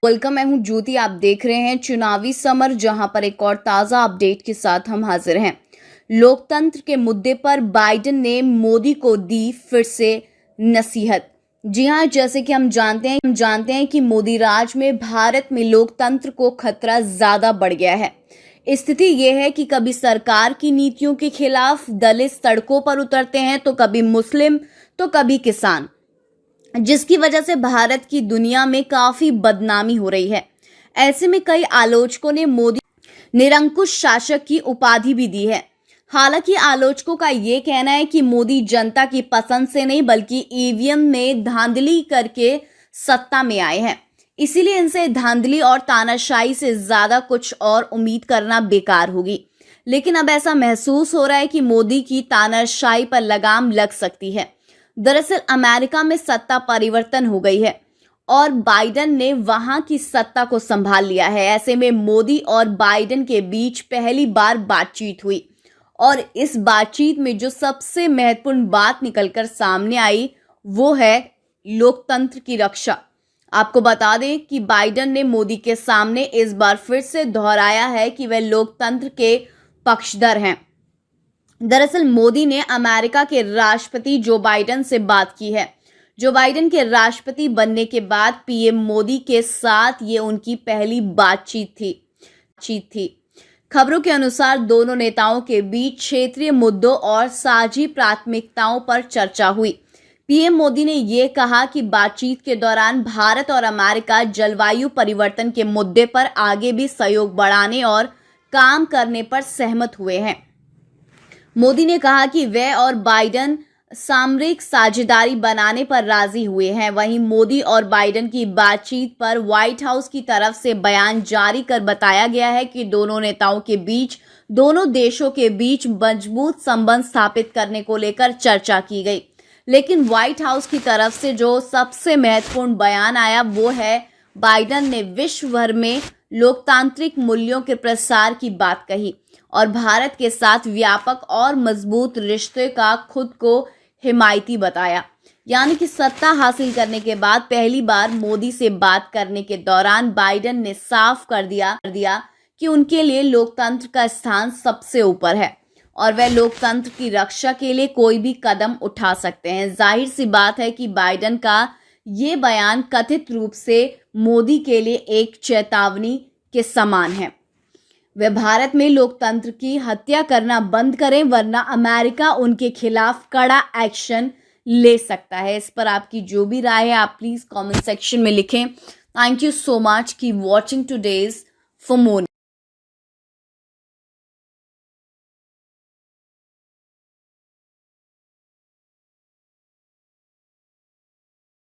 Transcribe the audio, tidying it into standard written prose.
Welcome, मैं हूं ज्योति। आप देख रहे हैं चुनावी समर, जहां पर एक और ताजा अपडेट के साथ हम हाजिर हैं। लोकतंत्र के मुद्दे पर बाइडेन ने मोदी को दी फिर से नसीहत। जी हां, जैसे कि हम जानते हैं कि मोदी राज में भारत में लोकतंत्र को खतरा ज्यादा बढ़ गया है। स्थिति यह है कि कभी सरकार की नीतियों के खिलाफ दलित सड़कों पर उतरते हैं, तो कभी मुस्लिम, तो कभी किसान, जिसकी वजह से भारत की दुनिया में काफी बदनामी हो रही है। ऐसे में कई आलोचकों ने मोदी निरंकुश शासक की उपाधि भी दी है। हालांकि आलोचकों का ये कहना है कि मोदी जनता की पसंद से नहीं बल्कि ईवीएम में धांधली करके सत्ता में आए हैं। इसीलिए इनसे धांधली और तानाशाही से ज्यादा कुछ और उम्मीद करना बेकार होगी। लेकिन अब ऐसा महसूस हो रहा है कि मोदी की तानाशाही पर लगाम लग सकती है। दरअसल अमेरिका में सत्ता परिवर्तन हो गई है और बाइडेन ने वहां की सत्ता को संभाल लिया है। ऐसे में मोदी और बाइडेन के बीच पहली बार बातचीत हुई और इस बातचीत में जो सबसे महत्वपूर्ण बात निकलकर सामने आई वो है लोकतंत्र की रक्षा। आपको बता दें कि बाइडेन ने मोदी के सामने इस बार फिर से दोहराया है कि वह लोकतंत्र के पक्षधर हैं। दरअसल मोदी ने अमेरिका के राष्ट्रपति जो बाइडेन से बात की है। जो बाइडेन के राष्ट्रपति बनने के बाद पीएम मोदी के साथ ये उनकी पहली बातचीत थी। खबरों के अनुसार दोनों नेताओं के बीच क्षेत्रीय मुद्दों और साझी प्राथमिकताओं पर चर्चा हुई। पीएम मोदी ने ये कहा कि बातचीत के दौरान भारत और अमेरिका जलवायु परिवर्तन के मुद्दे पर आगे भी सहयोग बढ़ाने और काम करने पर सहमत हुए हैं। मोदी ने कहा कि वे और बाइडेन सामरिक साझेदारी बनाने पर राजी हुए हैं। वहीं मोदी और बाइडेन की बातचीत पर व्हाइट हाउस की तरफ से बयान जारी कर बताया गया है कि दोनों नेताओं के बीच दोनों देशों के बीच मजबूत संबंध स्थापित करने को लेकर चर्चा की गई। लेकिन व्हाइट हाउस की तरफ से जो सबसे महत्वपूर्ण बयान आया वो है बाइडेन ने विश्व भर में लोकतांत्रिक मूल्यों के प्रसार की बात कही और भारत के साथ व्यापक और मजबूत रिश्ते का खुद को हिमायती बताया। यानी कि सत्ता हासिल करने के बाद पहली बार मोदी से बात करने के दौरान बाइडेन ने साफ कर दिया कि उनके लिए लोकतंत्र का स्थान सबसे ऊपर है और वह लोकतंत्र की रक्षा के लिए कोई भी कदम उठा सकते हैं। जाहिर सी बात है कि बाइडेन का ये बयान कथित रूप से मोदी के लिए एक चेतावनी के समान है। वे भारत में लोकतंत्र की हत्या करना बंद करें, वरना अमेरिका उनके खिलाफ कड़ा एक्शन ले सकता है। इस पर आपकी जो भी राय है आप प्लीज कमेंट सेक्शन में लिखें। Thank you so much, keep watching today's for more.